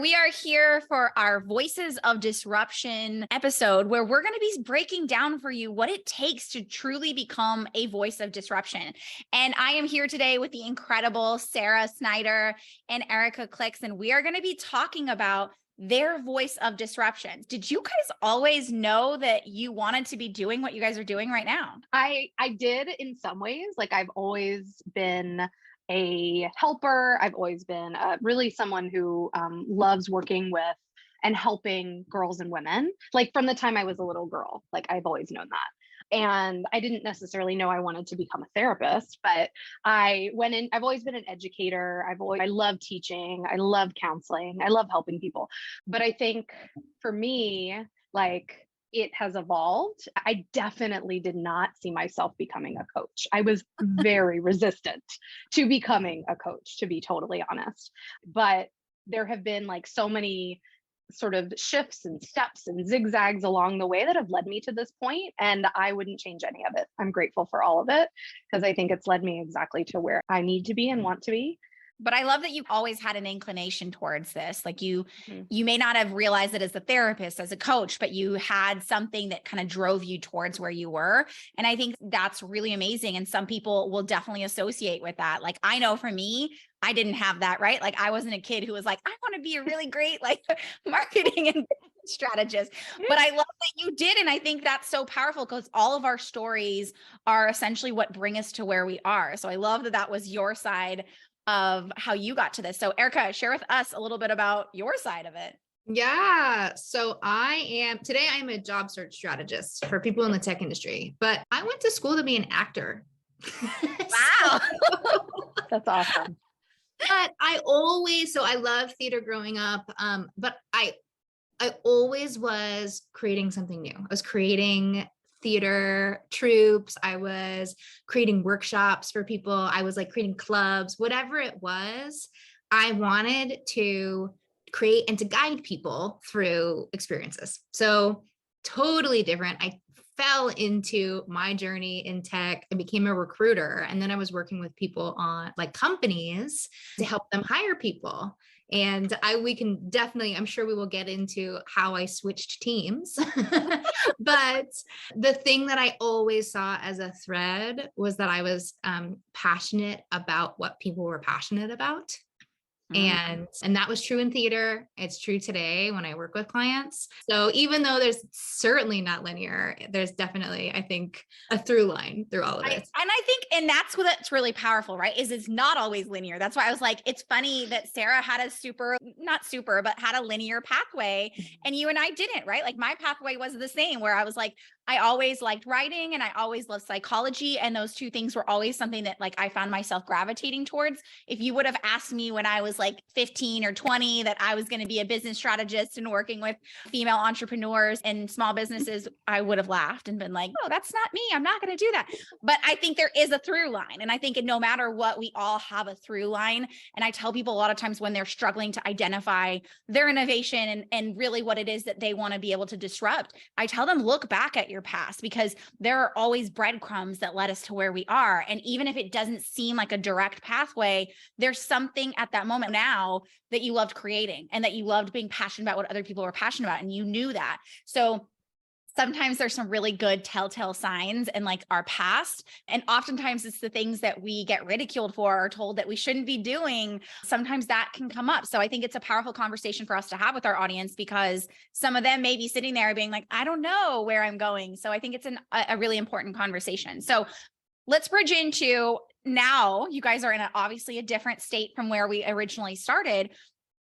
We are here for our Voices of Disruption episode where we're going to be breaking down for you what it takes to truly become a voice of disruption. And I am here today with the incredible Sarah Snyder and Erika Klics, and we are going to be talking about their voice of disruption. Did you guys always know that you wanted to be doing what you guys are doing right now? I did in some ways. Like I've always been a helper. I've always been really someone who loves working with and helping girls and women. Like from the time I was a little girl, like I've always known that. And I didn't necessarily know I wanted to become a therapist, but I went in. I've always been an educator. I love teaching. I love counseling. I love helping people. But I think for me, like it has evolved. I definitely did not see myself becoming a coach. I was very resistant to becoming a coach, to be totally honest. But there have been like so many sort of shifts and steps and zigzags along the way that have led me to this point, and I wouldn't change any of it. I'm grateful for all of it because I think it's led me exactly to where I need to be and want to be. But I love that you always had an inclination towards this. Like you may not have realized it as a therapist, as a coach, but you had something that kind of drove you towards where you were. And I think that's really amazing. And some people will definitely associate with that. Like I know for me, I didn't have that, right? Like I wasn't a kid who was like, I want to be a really great like marketing and strategist. But I love that you did. And I think that's so powerful because all of our stories are essentially what bring us to where we are. So I love that that was your side of how you got to this. So Erika, share with us a little bit about your side of it. Yeah. So today I am a job search strategist for people in the tech industry, but I went to school to be an actor. Wow. That's awesome. But I love theater growing up. But I always was creating something new. I was creating theater troupes. I was creating workshops for people. I was like creating clubs, whatever it was. I wanted to create and to guide people through experiences. So totally different. I fell into my journey in tech and became a recruiter. And then I was working with people on like companies to help them hire people. And I'm sure we will get into how I switched teams. But the thing that I always saw as a thread was that I was passionate about what people were passionate about. And that was true in theater. It's true today when I work with clients. So even though there's certainly not linear, there's definitely, I think, a through line through all of it. And that's what's really powerful, right? Is it's not always linear. That's why I was like, it's funny that Sarah had had a linear pathway and you and I didn't, right? Like my pathway was the same where I was like, I always liked writing and I always loved psychology. And those two things were always something that like I found myself gravitating towards. If you would have asked me when I was like 15 or 20 that I was going to be a business strategist and working with female entrepreneurs and small businesses, I would have laughed and been like, oh, that's not me. I'm not going to do that. But I think there is a through line. And I think no matter what, we all have a through line. And I tell people a lot of times when they're struggling to identify their innovation and really what it is that they want to be able to disrupt, I tell them, look back at your past because there are always breadcrumbs that led us to where we are. And even if it doesn't seem like a direct pathway, there's something at that moment now that you loved creating and that you loved being passionate about what other people were passionate about. And you knew that. So sometimes there's some really good telltale signs in like our past. And oftentimes it's the things that we get ridiculed for or told that we shouldn't be doing. Sometimes that can come up. So I think it's a powerful conversation for us to have with our audience because some of them may be sitting there being like, I don't know where I'm going. So I think it's a really important conversation. So let's bridge into now you guys are in obviously a different state from where we originally started.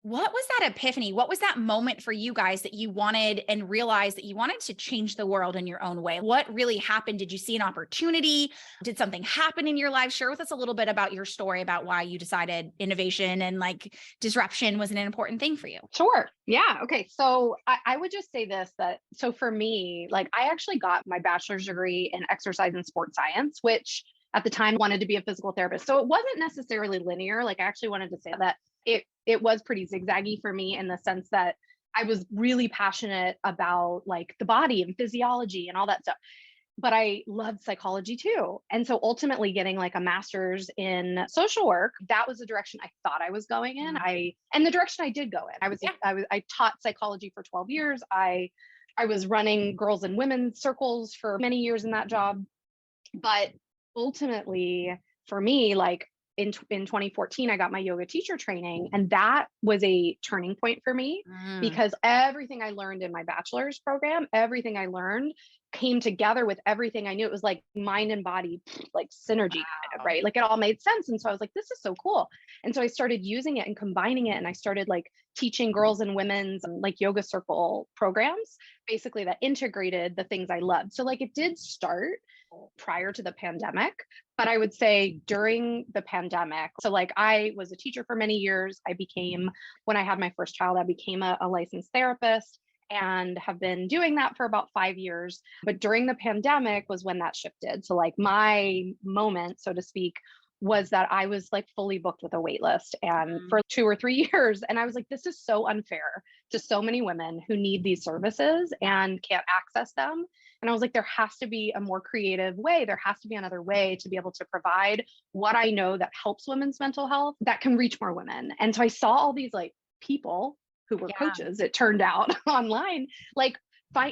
What was that epiphany? What was that moment for you guys that you wanted and realized that you wanted to change the world in your own way? What really happened? Did you see an opportunity? Did something happen in your life? Share with us a little bit about your story about why you decided innovation and like disruption was an important thing for you. Sure. Yeah. Okay. So I would just say this, so for me, like I actually got my bachelor's degree in exercise and sports science, which at the time wanted to be a physical therapist. So it wasn't necessarily linear. Like I actually wanted to say that it was pretty zigzaggy for me in the sense that I was really passionate about like the body and physiology and all that stuff. but I loved psychology too. And so ultimately getting like a master's in social work, that was the direction I thought I was going in. And the direction I did go in. I taught psychology for 12 years. I was running girls and women's circles for many years in that job. But ultimately for me, like in 2014, I got my yoga teacher training, and that was a turning point for me because everything I learned in my bachelor's program, everything I learned came together with everything I knew. It was like mind and body, like synergy, kind of, right? Like it all made sense. And so I was like, this is so cool. And so I started using it and combining it. And I started like teaching girls and women's like yoga circle programs, basically that integrated the things I loved. So like it did start prior to the pandemic, but I would say during the pandemic. So like I was a teacher for many years. When I had my first child, I became a licensed therapist and have been doing that for about 5 years. But during the pandemic was when that shifted. So like my moment, so to speak, was that I was like fully booked with a wait list and for 2 or 3 years. And I was like, this is so unfair to so many women who need these services and can't access them. And I was like, there has to be a more creative way. There has to be another way to be able to provide what I know that helps women's mental health that can reach more women. And so I saw all these like people who were coaches, it turned out online, like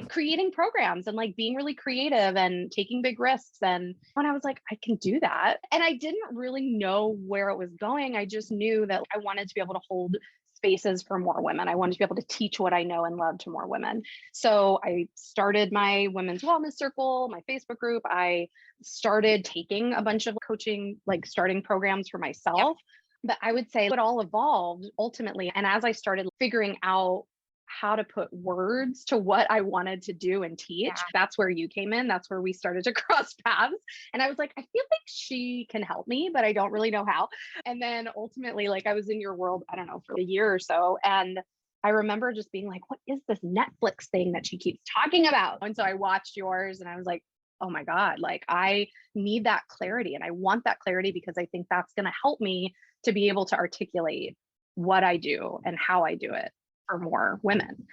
creating programs and like being really creative and taking big risks. And when I was like, I can do that. And I didn't really know where it was going. I just knew that I wanted to be able to hold spaces for more women. I wanted to be able to teach what I know and love to more women. So I started my women's wellness circle, my Facebook group. I started taking a bunch of coaching, like starting programs for myself. But I would say it all evolved ultimately. And as I started figuring out how to put words to what I wanted to do and teach, that's where you came in. That's where we started to cross paths. And I was like, I feel like she can help me, but I don't really know how. And then ultimately, like I was in your world, I don't know, for a year or so. And I remember just being like, what is this Netflix thing that she keeps talking about? And so I watched yours and I was like, oh my God, like I need that clarity. And I want that clarity because I think that's going to help me to be able to articulate what I do and how I do it for more women.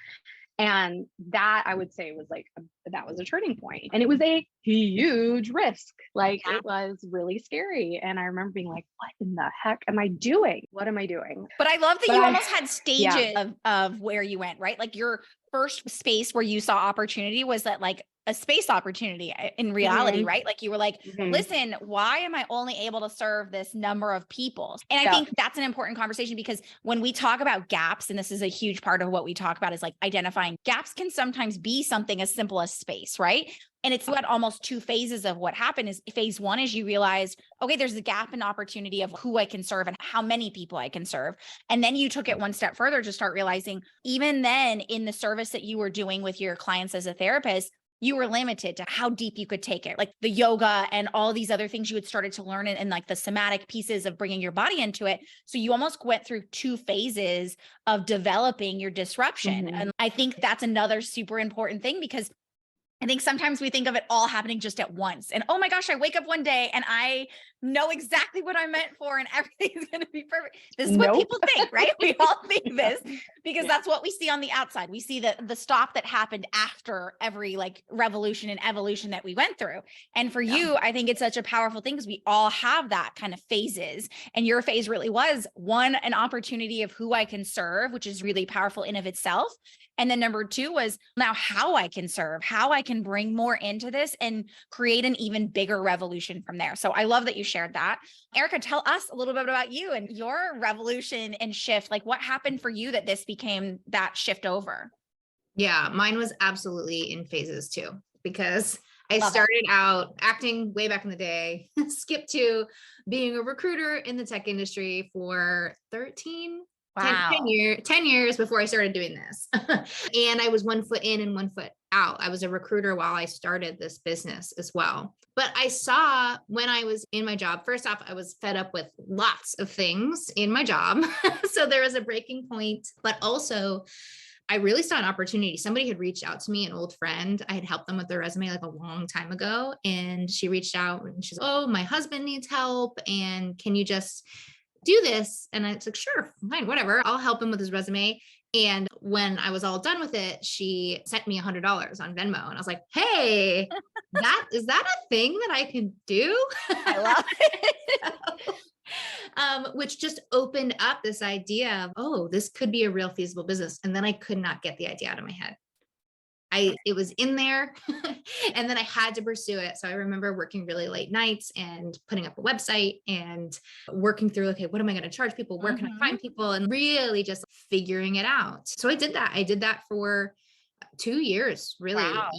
And that I would say was like, that was a turning point. And it was a huge risk. Like it was really scary. And I remember being like, what in the heck am I doing? What am I doing? But I love that you almost had stages of where you went, right? Like your first space where you saw opportunity was that like a space opportunity in reality, right? Like you were like, listen, why am I only able to serve this number of people? And I think that's an important conversation because when we talk about gaps, and this is a huge part of what we talk about is like identifying gaps can sometimes be something as simple as space, right? And it's what almost 2 phases of what happened is phase 1 is you realize, okay, there's a gap in opportunity of who I can serve and how many people I can serve. And then you took it one step further to start realizing even then in the service that you were doing with your clients as a therapist, you were limited to how deep you could take it, like the yoga and all these other things you had started to learn and like the somatic pieces of bringing your body into it. So you almost went through 2 phases of developing your disruption. And I think that's another super important thing because I think sometimes we think of it all happening just at once. And oh my gosh, I wake up one day and I know exactly what I'm meant for and everything's going to be perfect. This is what people think, right? We all think this because that's what we see on the outside. We see the stop that happened after every like revolution and evolution that we went through. And for you, I think it's such a powerful thing because we all have that kind of phases. And your phase really was one, an opportunity of who I can serve, which is really powerful in of itself. And then number 2 was now how I can serve, how I can bring more into this and create an even bigger revolution from there. So I love that you shared that. Erika, tell us a little bit about you and your revolution and shift. Like what happened for you that this became that shift over? Yeah, mine was absolutely in phases too, because I started out acting way back in the day, skipped to being a recruiter in the tech industry for 10 years before I started doing this. And I was 1 foot in and 1 foot out. I was a recruiter while I started this business as well. But I saw when I was in my job, first off, I was fed up with lots of things in my job. So there was a breaking point, but also I really saw an opportunity. Somebody had reached out to me, an old friend. I had helped them with their resume like a long time ago. And she reached out and she's, oh, my husband needs help. And can you just do this? And I was like, sure, fine, whatever. I'll help him with his resume. And when I was all done with it, she sent me $100 on Venmo. And I was like, hey, is that a thing that I can do? I love it. Which just opened up this idea of, oh, this could be a real feasible business. And then I could not get the idea out of my head. It was in there and then I had to pursue it. So I remember working really late nights and putting up a website and working through, okay, what am I going to charge people? Where can I find people? And really just figuring it out. So I did that. I did that for 2 years, really. Wow.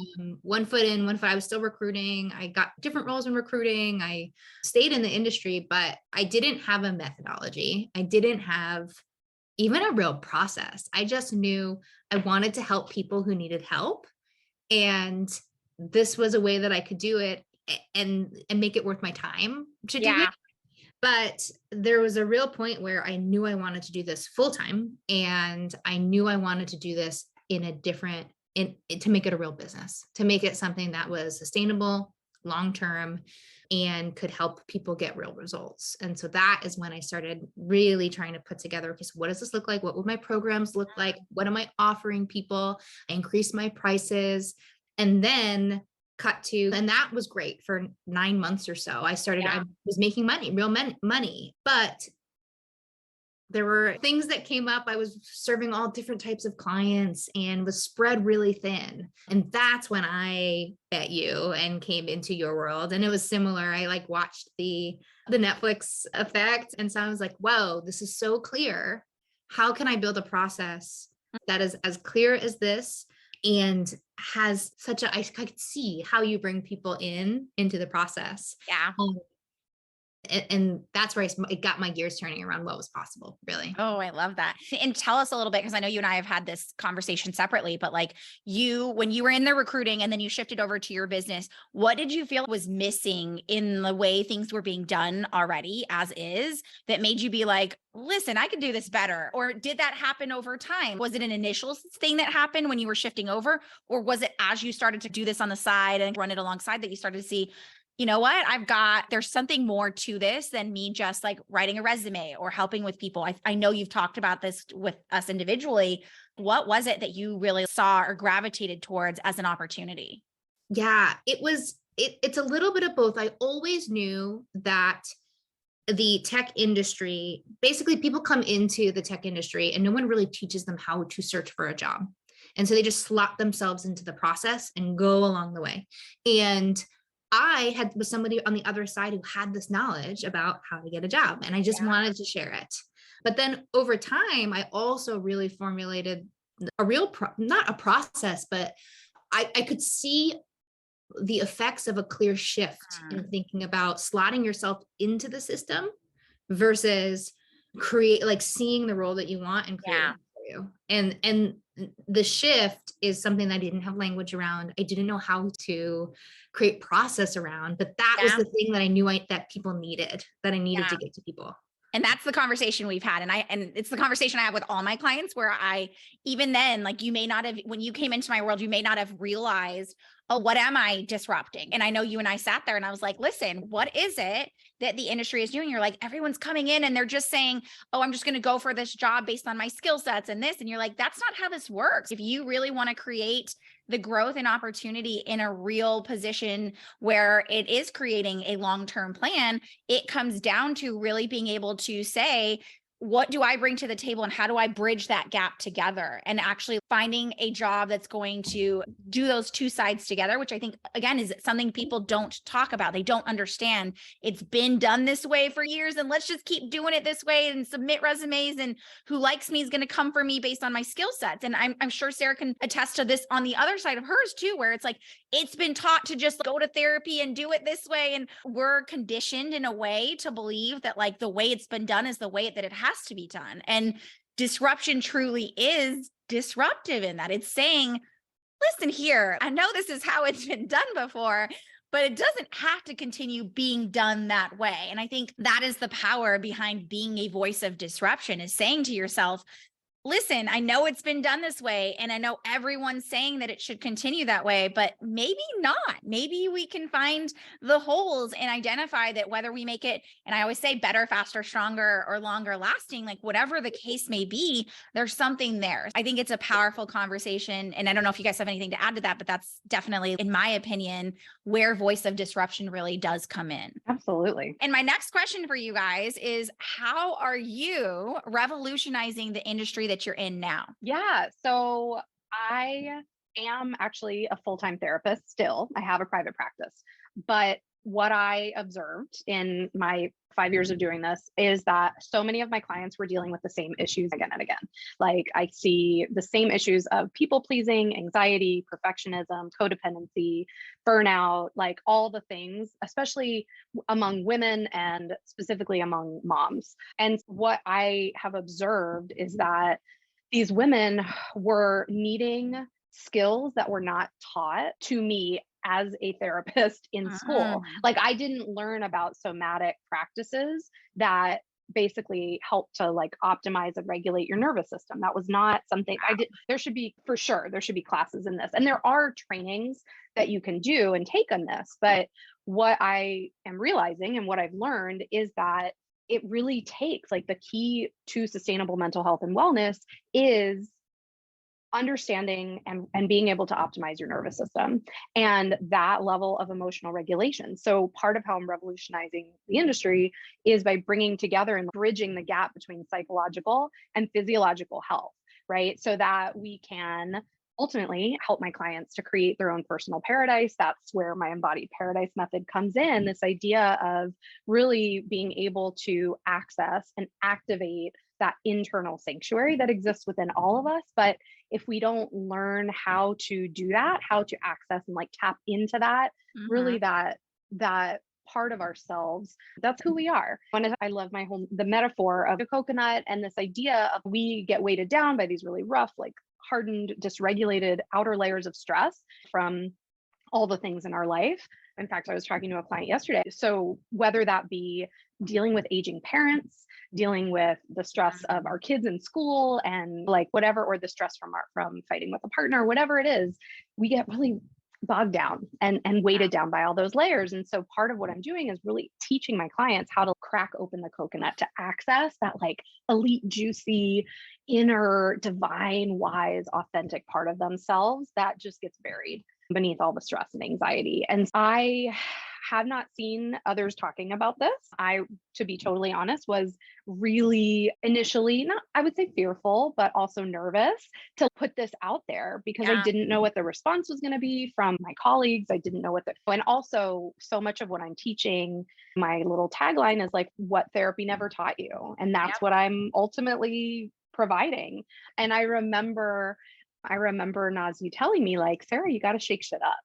1 foot in, 1 foot. I was still recruiting. I got different roles in recruiting. I stayed in the industry, but I didn't have a methodology. I didn't have even a real process. I just knew I wanted to help people who needed help. And this was a way that I could do it and make it worth my time to do it. But there was a real point where I knew I wanted to do this full time. And I knew I wanted to do this in a different, to make it a real business, to make it something that was sustainable, long-term, and could help people get real results. And so that is when I started really trying to put together, okay, so what does this look like? What would my programs look like? What am I offering people? I increased my prices and then and that was great for 9 months or so. I was making money, real money, but there were things that came up. I was serving all different types of clients and was spread really thin. And that's when I met you and came into your world. And it was similar. I watched the Netflix effect. And so I was like, whoa, this is so clear. How can I build a process that is as clear as this and has I could see how you bring people into the process. Yeah. And that's where it got my gears turning around what was possible, really. Oh, I love that. And tell us a little bit, because I know you and I have had this conversation separately, but when you were in the recruiting and then you shifted over to your business, what did you feel was missing in the way things were being done already as is that made you be like, listen, I could do this better? Or did that happen over time? Was it an initial thing that happened when you were shifting over? Or was it as you started to do this on the side and run it alongside that you started to see, you know what, there's something more to this than me just writing a resume or helping with people. I know you've talked about this with us individually. What was it that you really saw or gravitated towards as an opportunity? Yeah, it's a little bit of both. I always knew that the tech industry, basically people come into the tech industry and no one really teaches them how to search for a job. And so they just slot themselves into the process and go along the way. And I was somebody on the other side who had this knowledge about how to get a job, and I just wanted to share it. But then over time, I also really formulated not a process, but I could see the effects of a clear shift in thinking about slotting yourself into the system versus seeing the role that you want and creating it for you. And the shift is something I didn't have language around. I didn't know how to create process around, but that was the thing that I knew that people needed, that I needed to get to people. And that's the conversation we've had. And it's the conversation I have with all my clients where even then, you may not have, when you came into my world, you may not have realized, oh, what am I disrupting? And I know you and I sat there and I was like, listen, what is it that the industry is doing? You're like, everyone's coming in and they're just saying, oh, I'm just going to go for this job based on my skill sets and this. And you're like, that's not how this works. If you really want to create the growth and opportunity in a real position where it is creating a long-term plan, it comes down to really being able to say, what do I bring to the table and how do I bridge that gap together, and actually finding a job that's going to do those two sides together, which I think, again, is something people don't talk about. They don't understand. It's been done this way for years, and let's just keep doing it this way and submit resumes, and who likes me is going to come for me based on my skill sets. And I'm sure Sarah can attest to this on the other side of hers too, where it's it's been taught to just go to therapy and do it this way. And we're conditioned in a way to believe that the way it's been done is the way that it has to be done. And disruption truly is disruptive in that it's saying, listen here, I know this is how it's been done before, but it doesn't have to continue being done that way. And I think that is the power behind being a voice of disruption, is saying to yourself, listen, I know it's been done this way, and I know everyone's saying that it should continue that way, but maybe not. Maybe we can find the holes and identify that whether we make it, and I always say better, faster, stronger, or longer lasting, like whatever the case may be, there's something there. I think it's a powerful conversation. And I don't know if you guys have anything to add to that, but that's definitely, in my opinion, where voice of disruption really does come in. Absolutely. And my next question for you guys is, how are you revolutionizing the industry that you're in now? Yeah. So I am actually a full-time therapist still. I have a private practice. But what I observed in my 5 years of doing this is that so many of my clients were dealing with the same issues again and again. Like I see the same issues of people pleasing, anxiety, perfectionism, codependency, burnout, like all the things, especially among women and specifically among moms. And what I have observed is that these women were needing skills that were not taught to me as a therapist in school. Like I didn't learn about somatic practices that basically help to like optimize and regulate your nervous system. That was not something I did. There should be, for sure, there should be classes in this. And there are trainings that you can do and take on this. But what I am realizing and what I've learned is that it really takes, like, the key to sustainable mental health and wellness is understanding and being able to optimize your nervous system and that level of emotional regulation. So part of how I'm revolutionizing the industry is by bringing together and bridging the gap between psychological and physiological health, right? So that we can ultimately help my clients to create their own personal paradise. That's where my embodied paradise method comes in. This idea of really being able to access and activate that internal sanctuary that exists within all of us. But if we don't learn how to do that, how to access and like tap into that, really that part of ourselves, that's who we are. I love the metaphor of a coconut and this idea of we get weighted down by these really rough, like hardened, dysregulated outer layers of stress from all the things in our life. In fact, I was talking to a client yesterday. So whether that be dealing with aging parents, dealing with the stress of our kids in school and like whatever, or the stress from fighting with a partner, whatever it is, we get really bogged down and weighted down by all those layers. And so part of what I'm doing is really teaching my clients how to crack open the coconut to access that like elite, juicy, inner, divine, wise, authentic part of themselves that just gets buried beneath all the stress and anxiety. And I have not seen others talking about this. I, to be totally honest, was really initially not, I would say fearful, but also nervous to put this out there because I didn't know what the response was going to be from my colleagues. I didn't know and also so much of what I'm teaching, my little tagline is like, what therapy never taught you. And that's what I'm ultimately providing. And I remember Naz, you telling me like, Sarah, you got to shake shit up.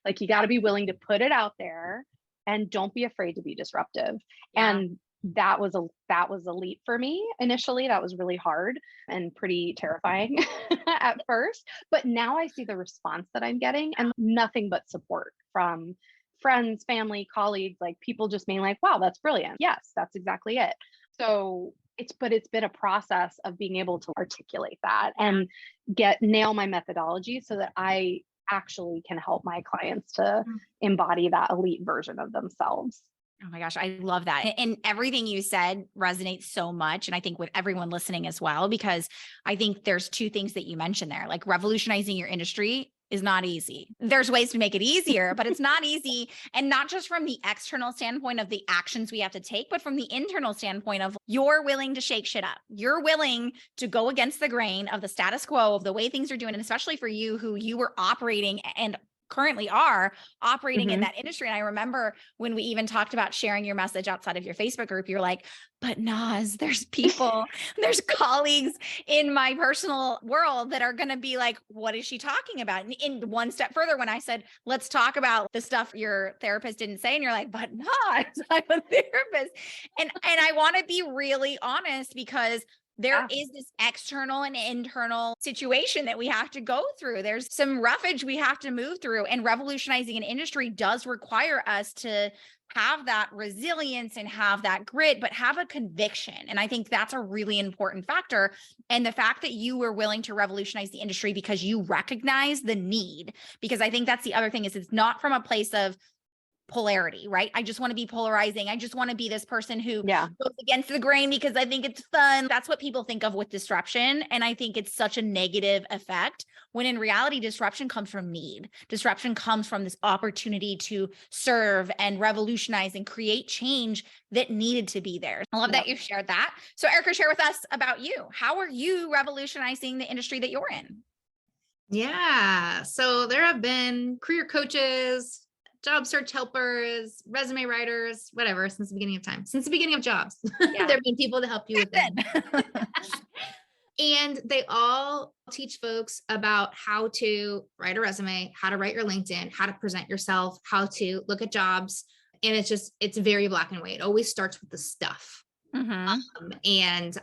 Like you got to be willing to put it out there and don't be afraid to be disruptive. And that was a leap for me initially. That was really hard and pretty terrifying at first. But now I see the response that I'm getting and nothing but support from friends, family, colleagues, like people just being like, wow, that's brilliant. Yes, that's exactly it. So it's been a process of being able to articulate that and nail my methodology so that I actually can help my clients to embody that elite version of themselves. Oh my gosh, I love that. And everything you said resonates so much. And I think with everyone listening as well, because I think there's two things that you mentioned there, like revolutionizing your industry is not easy. There's ways to make it easier, but it's not easy. And not just from the external standpoint of the actions we have to take, but from the internal standpoint of you're willing to shake shit up. You're willing to go against the grain of the status quo of the way things are doing. And especially for you who you were operating and currently are operating in that industry. And I remember when we even talked about sharing your message outside of your Facebook group, you're like, but Naz, there's people, there's colleagues in my personal world that are going to be like, what is she talking about? And in one step further, when I said, let's talk about the stuff your therapist didn't say, and you're like, but Naz, I'm a therapist. And I want to be really honest because there is this external and internal situation that we have to go through. There's some roughage we have to move through, and revolutionizing an industry does require us to have that resilience and have that grit, but have a conviction. And I think that's a really important factor. And the fact that you were willing to revolutionize the industry because you recognize the need, because I think that's the other thing, is it's not from a place of polarity, right? I just want to be polarizing. I just want to be this person who goes against the grain because I think it's fun. That's what people think of with disruption. And I think it's such a negative effect, when in reality, disruption comes from need. Disruption comes from this opportunity to serve and revolutionize and create change that needed to be there. I love that you shared that. So Erika, share with us about you. How are you revolutionizing the industry that you're in? Yeah. So there have been career coaches, job search helpers, resume writers, whatever, since the beginning of time, since the beginning of jobs. There have been people to help you with that. And they all teach folks about how to write a resume, how to write your LinkedIn, how to present yourself, how to look at jobs. And it's very black and white. It always starts with the stuff. And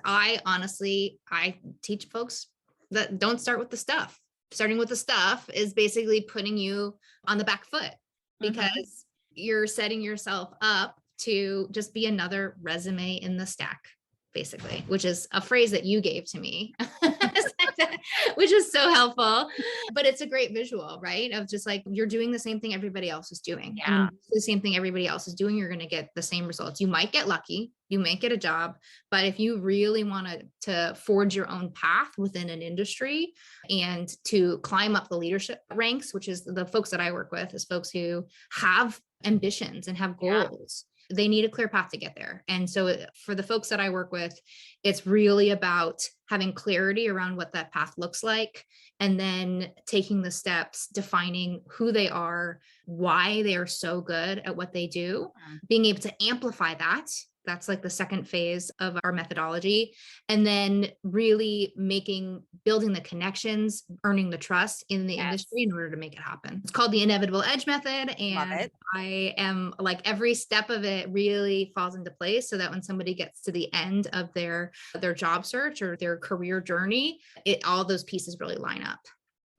I teach folks that don't start with the stuff. Starting with the stuff is basically putting you on the back foot, because you're setting yourself up to just be another resume in the stack, basically, which is a phrase that you gave to me, which is so helpful. But it's a great visual, right? Of just like, you're doing the same thing everybody else is doing. And the same thing everybody else is doing, you're going to get the same results. You might get lucky, you might get a job, but if you really want to forge your own path within an industry and to climb up the leadership ranks, which is the folks that I work with, is folks who have ambitions and have goals. They need a clear path to get there. And so for the folks that I work with, it's really about having clarity around what that path looks like, and then taking the steps, defining who they are, why they are so good at what they do, being able to amplify that. That's like the second phase of our methodology. And then really building the connections, earning the trust in the industry in order to make it happen. It's called the inevitable edge method. And I am like, every step of it really falls into place so that when somebody gets to the end of their job search or their career journey, all those pieces really line up.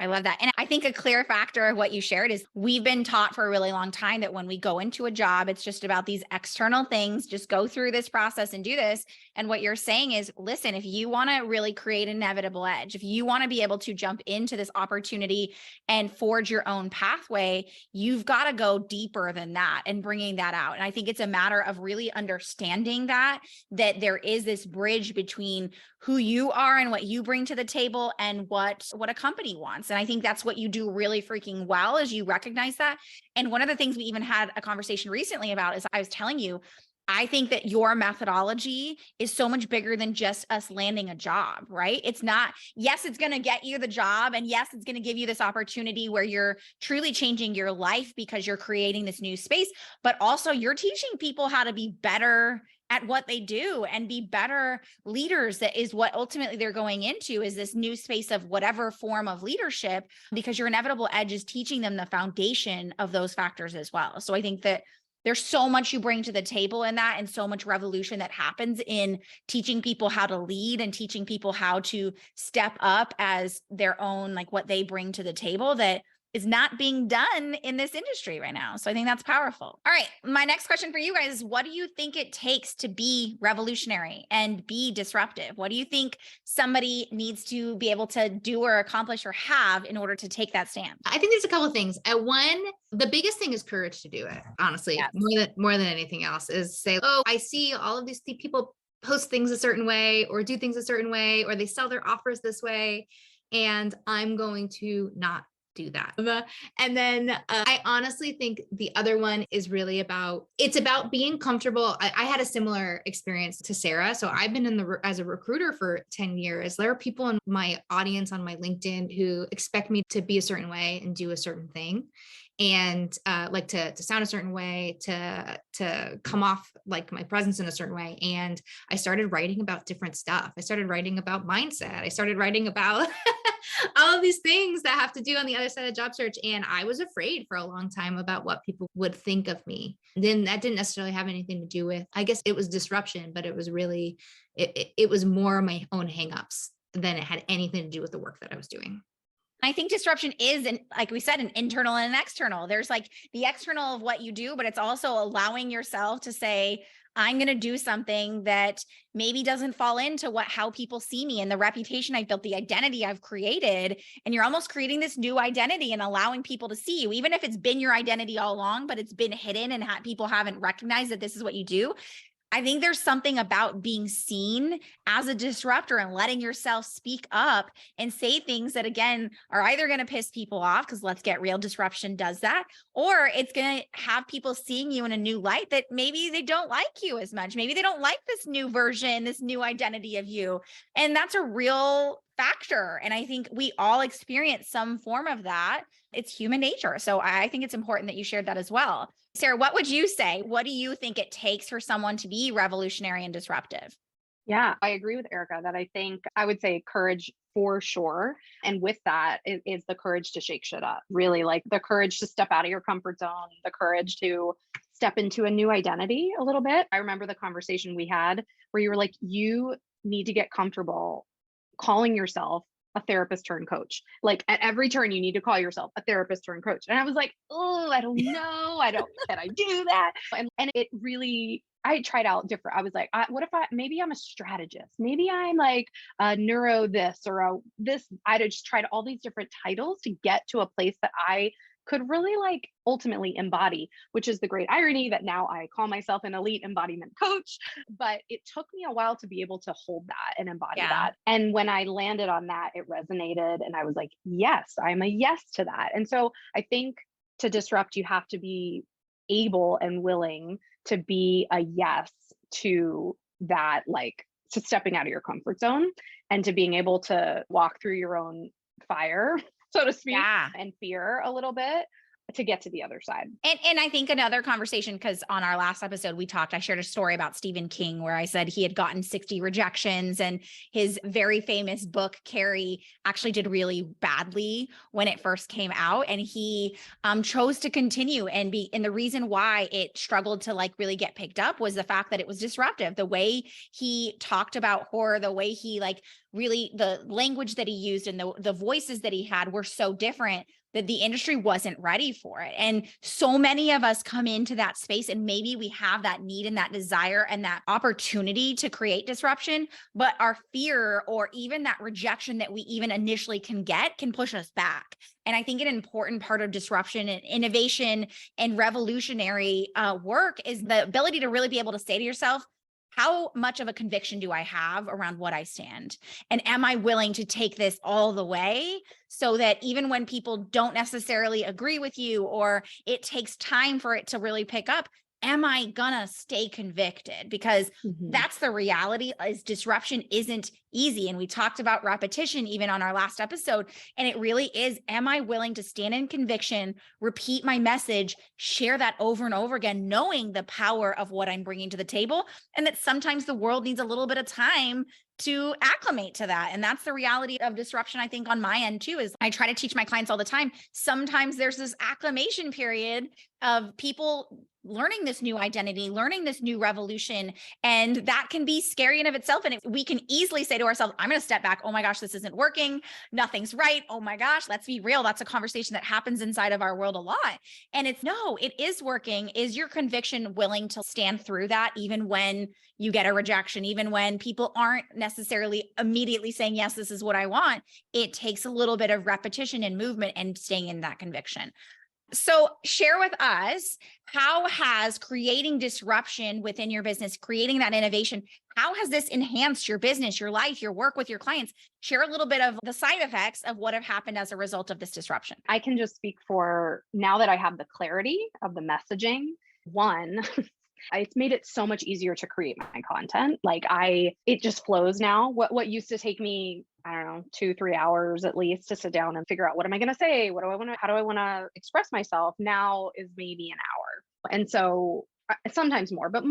I love that. And I think a clear factor of what you shared is we've been taught for a really long time that when we go into a job, it's just about these external things, just go through this process and do this. And what you're saying is, listen, if you want to really create an inevitable edge, if you want to be able to jump into this opportunity and forge your own pathway, you've got to go deeper than that and bringing that out. And I think it's a matter of really understanding that there is this bridge between who you are and what you bring to the table and what a company wants. And I think that's what you do really freaking well, is you recognize that. And one of the things we even had a conversation recently about is I was telling you, I think that your methodology is so much bigger than just us landing a job, right? It's not, yes, it's going to get you the job. And yes, it's going to give you this opportunity where you're truly changing your life because you're creating this new space, but also you're teaching people how to be better at what they do and be better leaders. That is what ultimately they're going into, is this new space of whatever form of leadership, because your inevitable edge is teaching them the foundation of those factors as well. So I think that there's so much you bring to the table in that, and so much revolution that happens in teaching people how to lead and teaching people how to step up as their own, like what they bring to the table, that is not being done in this industry right now. So I think that's powerful. All right. My next question for you guys is, what do you think it takes to be revolutionary and be disruptive? What do you think somebody needs to be able to do or accomplish or have in order to take that stand? I think there's a couple of things. One, the biggest thing is courage to do it. Honestly, more than anything else, is say, oh, I see all of these people post things a certain way or do things a certain way, or they sell their offers this way, and I'm going to not do that. And then I honestly think the other one is really about being comfortable. I had a similar experience to Sarah. So I've been as a recruiter for 10 years. There are people in my audience on my LinkedIn who expect me to be a certain way and do a certain thing. and like to sound a certain way, to come off like my presence in a certain way. And I started writing about different stuff. I started writing about mindset. I started writing about all of these things that have to do on the other side of job search. And I was afraid for a long time about what people would think of me. Then that didn't necessarily have anything to do with, I guess it was disruption, but it was really, it was more my own hangups than it had anything to do with the work that I was doing. I think disruption is, like we said, an internal and an external. There's like the external of what you do, but it's also allowing yourself to say, I'm going to do something that maybe doesn't fall into how people see me and the reputation I've built, the identity I've created. And you're almost creating this new identity and allowing people to see you, even if it's been your identity all along, but it's been hidden and people haven't recognized that this is what you do. I think there's something about being seen as a disruptor and letting yourself speak up and say things that, again, are either going to piss people off, because let's get real, disruption does that, or it's going to have people seeing you in a new light that maybe they don't like you as much. Maybe they don't like this new version, this new identity of you. And that's a real factor. And I think we all experience some form of that. It's human nature. So I think it's important that you shared that as well. Sarah, what would you say? What do you think it takes for someone to be revolutionary and disruptive? Yeah, I agree with Erika that I think I would say courage for sure. And with that is the courage to shake shit up, really, like the courage to step out of your comfort zone, the courage to step into a new identity a little bit. I remember the conversation we had where you were like, you need to get comfortable calling yourself a therapist turned coach. Like at every turn, you need to call yourself a therapist turned coach. And I was like, oh, I don't know. Can I do that? And it really, I tried out different. I was like, what if maybe I'm a strategist? Maybe I'm like a neuro this or a this. I just tried all these different titles to get to a place that I could really like ultimately embody, which is the great irony that now I call myself an elite embodiment coach. But it took me a while to be able to hold that and embody that. And when I landed on that, it resonated. And I was like, yes, I'm a yes to that. And so I think to disrupt, you have to be able and willing to be a yes to that, like to stepping out of your comfort zone and to being able to walk through your own fire, so to speak, and fear a little bit to get to the other side. And I think another conversation, because on our last episode, I shared a story about Stephen King where I said he had gotten 60 rejections and his very famous book, Carrie, actually did really badly when it first came out. And he chose to continue and the reason why it struggled to like really get picked up was the fact that it was disruptive. The way he talked about horror, the way he like really the language that he used and the voices that he had were so different that the industry wasn't ready for it. And so many of us come into that space and maybe we have that need and that desire and that opportunity to create disruption, but our fear or even that rejection that we even initially can get can push us back. And I think an important part of disruption and innovation and revolutionary work is the ability to really be able to say to yourself, how much of a conviction do I have around what I stand? And am I willing to take this all the way so that even when people don't necessarily agree with you or it takes time for it to really pick up, am I gonna stay convicted? Because that's the reality is disruption isn't easy. And we talked about repetition even on our last episode. And it really is, am I willing to stand in conviction, repeat my message, share that over and over again, knowing the power of what I'm bringing to the table, and that sometimes the world needs a little bit of time to acclimate to that. And that's the reality of disruption, I think, on my end too, is I try to teach my clients all the time. Sometimes there's this acclimation period of people learning this new identity, learning this new revolution. And that can be scary in of itself. And we can easily say to ourselves, I'm going to step back. Oh my gosh, this isn't working. Nothing's right. Oh my gosh, let's be real. That's a conversation that happens inside of our world a lot. And no, it is working. Is your conviction willing to stand through that, even when you get a rejection, even when people aren't necessarily immediately saying, yes, this is what I want? It takes a little bit of repetition and movement and staying in that conviction. So share with us, how has creating disruption within your business, creating that innovation, how has this enhanced your business, your life, your work with your clients? Share a little bit of the side effects of what have happened as a result of this disruption. I can just speak for now that I have the clarity of the messaging. One, It's made it so much easier to create my content. Like it just flows now. What used to take me, I don't know, 2-3 hours at least to sit down and figure out what am I going to say? How do I want to express myself now is maybe an hour. And so sometimes more, but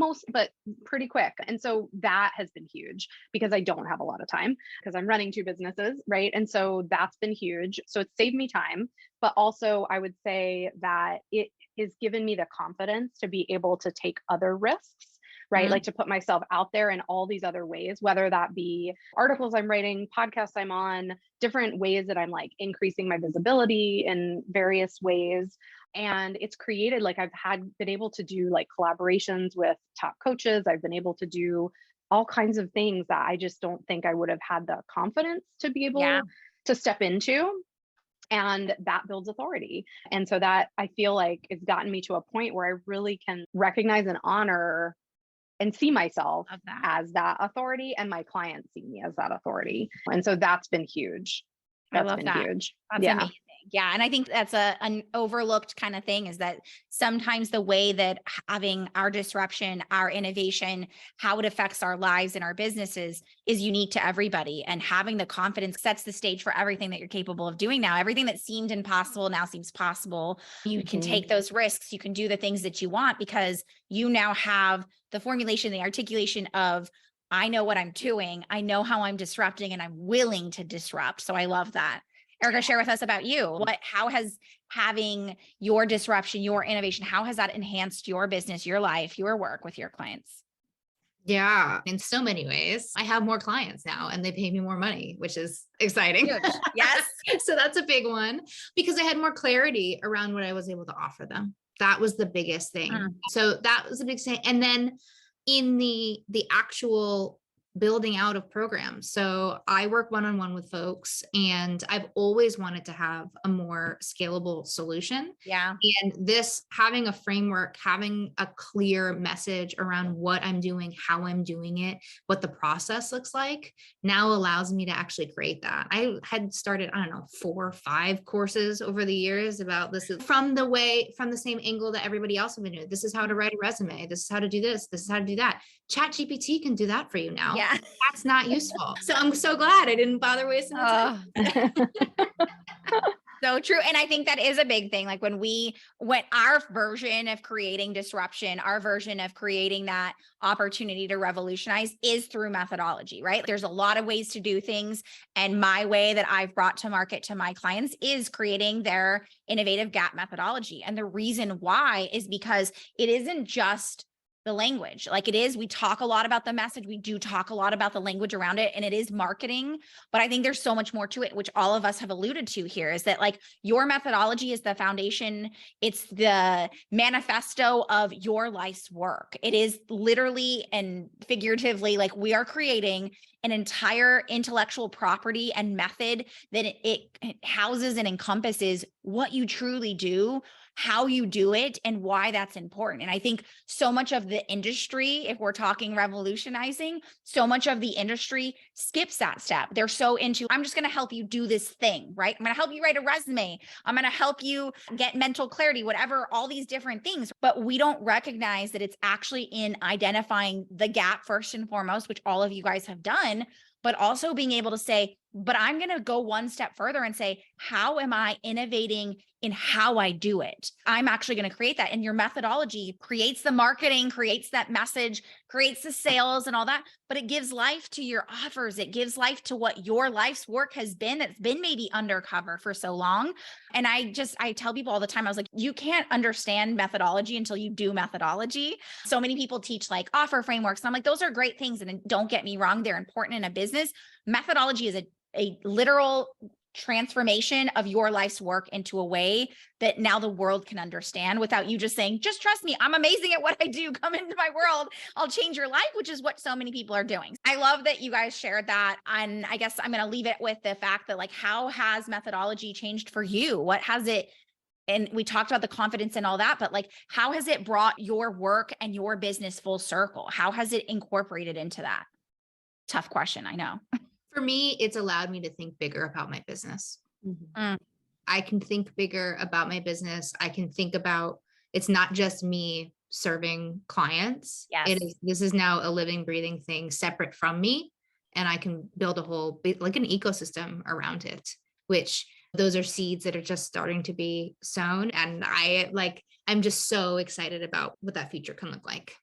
pretty quick. And so that has been huge because I don't have a lot of time because I'm running 2 businesses, right? And so that's been huge. So it's saved me time, but also I would say that it has given me the confidence to be able to take other risks, right? Like to put myself out there in all these other ways, whether that be articles I'm writing, podcasts I'm on, different ways that I'm like increasing my visibility in various ways. And it's created, like I've been able to do like collaborations with top coaches. I've been able to do all kinds of things that I just don't think I would have had the confidence to be able to step into. And that builds authority. And so that I feel like it's gotten me to a point where I really can recognize and honor and see myself as that authority, and my clients see me as that authority. And so that's been huge. That's been huge. That's amazing. Yeah. And I think that's an overlooked kind of thing, is that sometimes the way that having our disruption, our innovation, how it affects our lives and our businesses is unique to everybody. And having the confidence sets the stage for everything that you're capable of doing now. Everything that seemed impossible now seems possible. You can take those risks. You can do the things that you want because you now have the formulation, the articulation of, I know what I'm doing. I know how I'm disrupting, and I'm willing to disrupt. So I love that. Erika, share with us about you. How has having your disruption, your innovation, how has that enhanced your business, your life, your work with your clients? Yeah, in so many ways. I have more clients now and they pay me more money, which is exciting. Huge. Yes. So that's a big one because I had more clarity around what I was able to offer them. That was the biggest thing. So that was a big thing. And then in the actual building out of programs. So I work one-on-one with folks, and I've always wanted to have a more scalable solution. Yeah. And this, having a framework, having a clear message around what I'm doing, how I'm doing it, what the process looks like, now allows me to actually create that. I had started, I don't know, 4 or 5 courses over the years about this from the same angle that everybody else has been doing. This is how to write a resume. This is how to do this. This is how to do that. ChatGPT can do that for you now. Yeah. That's not useful. So I'm so glad I didn't bother wasting the time. So true. And I think that is a big thing. Like when our version of creating disruption, our version of creating that opportunity to revolutionize is through methodology, right? There's a lot of ways to do things. And my way that I've brought to market to my clients is creating their innovative gap methodology. And the reason why is because it isn't just the language. Like it is, we talk a lot about the message. We do talk a lot about the language around it, and it is marketing, but I think there's so much more to it, which all of us have alluded to here, is that like your methodology is the foundation. It's the manifesto of your life's work. It is literally and figuratively, like we are creating an entire intellectual property and method that it houses and encompasses what you truly do, how you do it, and why that's important. And I think so much of the industry, if we're talking revolutionizing, so much of the industry skips that step. They're so into, I'm just going to help you do this thing, right? I'm going to help you write a resume. I'm going to help you get mental clarity, whatever, all these different things. But we don't recognize that it's actually in identifying the gap first and foremost, which all of you guys have done, but also being able to say, but I'm going to go one step further and say, how am I innovating in how I do it? I'm actually going to create that. And your methodology creates the marketing, creates that message, creates the sales and all that, but it gives life to your offers. It gives life to what your life's work has been, that's been maybe undercover for so long. And I tell people all the time, I was like, you can't understand methodology until you do methodology. So many people teach like offer frameworks. And I'm like, those are great things. And don't get me wrong, they're important in a business. Methodology is a literal transformation of your life's work into a way that now the world can understand without you just saying, just trust me, I'm amazing at what I do. Come into my world. I'll change your life, which is what so many people are doing. I love that you guys shared that. And I guess I'm going to leave it with the fact that like, how has methodology changed for you? What has it, and we talked about the confidence and all that, but like, how has it brought your work and your business full circle? How has it incorporated into that? Tough question, I know. For me, it's allowed me to think bigger about my business. I can think bigger about my business. I can think about, it's not just me serving clients. Yes. This is now a living, breathing thing separate from me. And I can build a whole, like an ecosystem around it, which those are seeds that are just starting to be sown. And I'm just so excited about what that future can look like.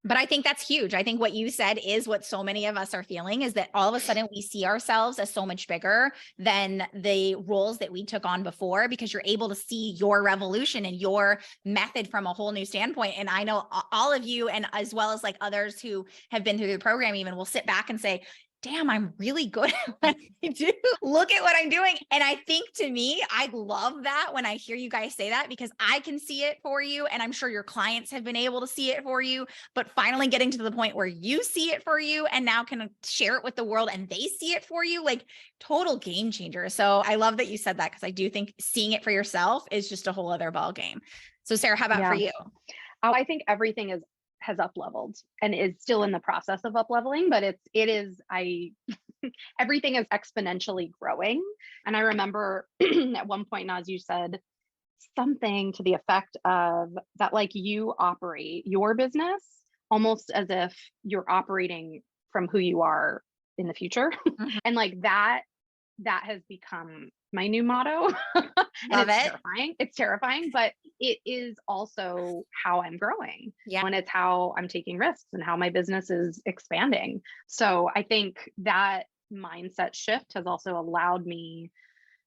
But I think that's huge. I think what you said is what so many of us are feeling, is that all of a sudden we see ourselves as so much bigger than the roles that we took on before, because you're able to see your revolution and your method from a whole new standpoint. And I know all of you, and as well as like others who have been through the program even, will sit back and say, damn, I'm really good at what I do. Look at what I'm doing. And I think, to me, I love that when I hear you guys say that, because I can see it for you. And I'm sure your clients have been able to see it for you, but finally getting to the point where you see it for you and now can share it with the world and they see it for you, like total game changer. So I love that you said that, because I do think seeing it for yourself is just a whole other ball game. So Sarah, how about for you? I think everything has up leveled and is still in the process of up leveling, but everything is exponentially growing. And I remember at one point, Naz, you said something to the effect of that, like, you operate your business almost as if you're operating from who you are in the future. Mm-hmm. And like that has become my new motto. And it's terrifying. It's terrifying, but it is also how I'm growing. Yeah. And it's how I'm taking risks and how my business is expanding. So I think that mindset shift has also allowed me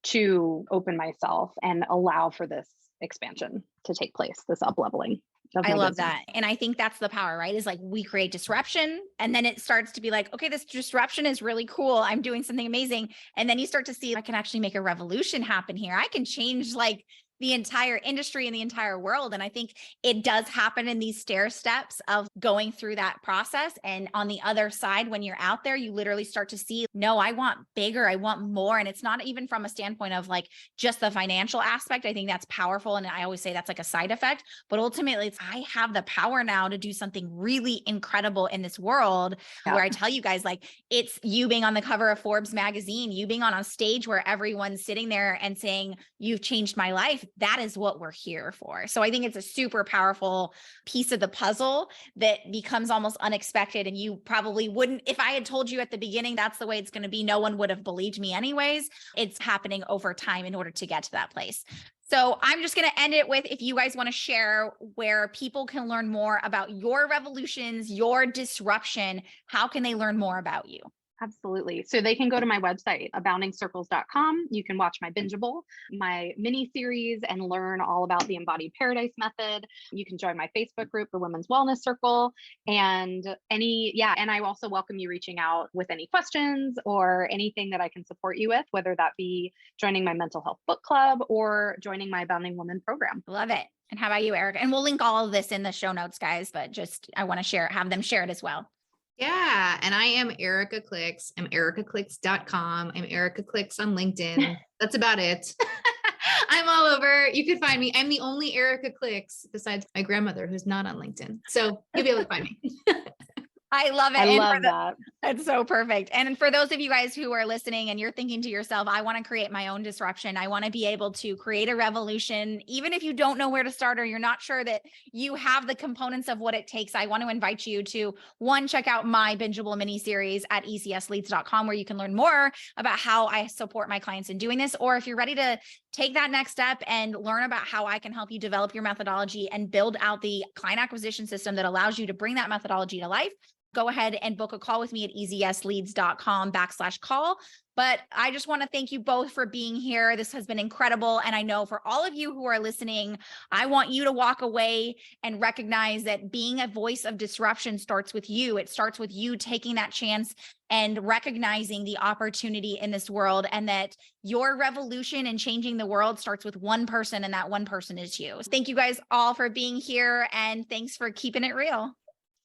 to open myself and allow for this expansion to take place, this up leveling. I love that. And I think that's the power, right? Is like we create disruption, and then it starts to be like, okay, this disruption is really cool. I'm doing something amazing. And then you start to see, I can actually make a revolution happen here. I can change like the entire industry and the entire world. And I think it does happen in these stair steps of going through that process. And on the other side, when you're out there, you literally start to see, no, I want bigger, I want more. And it's not even from a standpoint of like just the financial aspect. I think that's powerful. And I always say that's like a side effect, but ultimately it's, I have the power now to do something really incredible in this world. Where I tell you guys, like, it's you being on the cover of Forbes magazine, you being on a stage where everyone's sitting there and saying, you've changed my life. That is what we're here for. So I think it's a super powerful piece of the puzzle that becomes almost unexpected. And you probably wouldn't, if I had told you at the beginning, that's the way it's going to be, no one would have believed me anyways. It's happening over time in order to get to that place. So I'm just going to end it with, if you guys want to share where people can learn more about your revolutions, your disruption, how can they learn more about you? Absolutely. So they can go to my website, aboundingcircles.com. You can watch my bingeable, my mini series, and learn all about the embodied paradise method. You can join my Facebook group, the Women's Wellness Circle, and and I also welcome you reaching out with any questions or anything that I can support you with, whether that be joining my mental health book club or joining my Abounding Woman program. Love it. And how about you, Erika? And we'll link all of this in the show notes, guys, but just, I want to have them share it as well. Yeah. And I am Erika Klics. I'm erikaklics.com. I'm Erika Klics on LinkedIn. That's about it. I'm all over. You can find me. I'm the only Erika Klics besides my grandmother who's not on LinkedIn. So you'll be able to find me. I love it. I love that. That's so perfect. And for those of you guys who are listening and you're thinking to yourself, I want to create my own disruption. I want to be able to create a revolution. Even if you don't know where to start or you're not sure that you have the components of what it takes, I want to invite you to, one, check out my bingeable mini series at ecsleads.com, where you can learn more about how I support my clients in doing this. Or if you're ready to take that next step and learn about how I can help you develop your methodology and build out the client acquisition system that allows you to bring that methodology to life, go ahead and book a call with me at ecsleads.com/call. But I just want to thank you both for being here. This has been incredible. And I know for all of you who are listening, I want you to walk away and recognize that being a voice of disruption starts with you. It starts with you taking that chance and recognizing the opportunity in this world, and that your revolution and changing the world starts with one person, and that one person is you. Thank you guys all for being here, and thanks for keeping it real.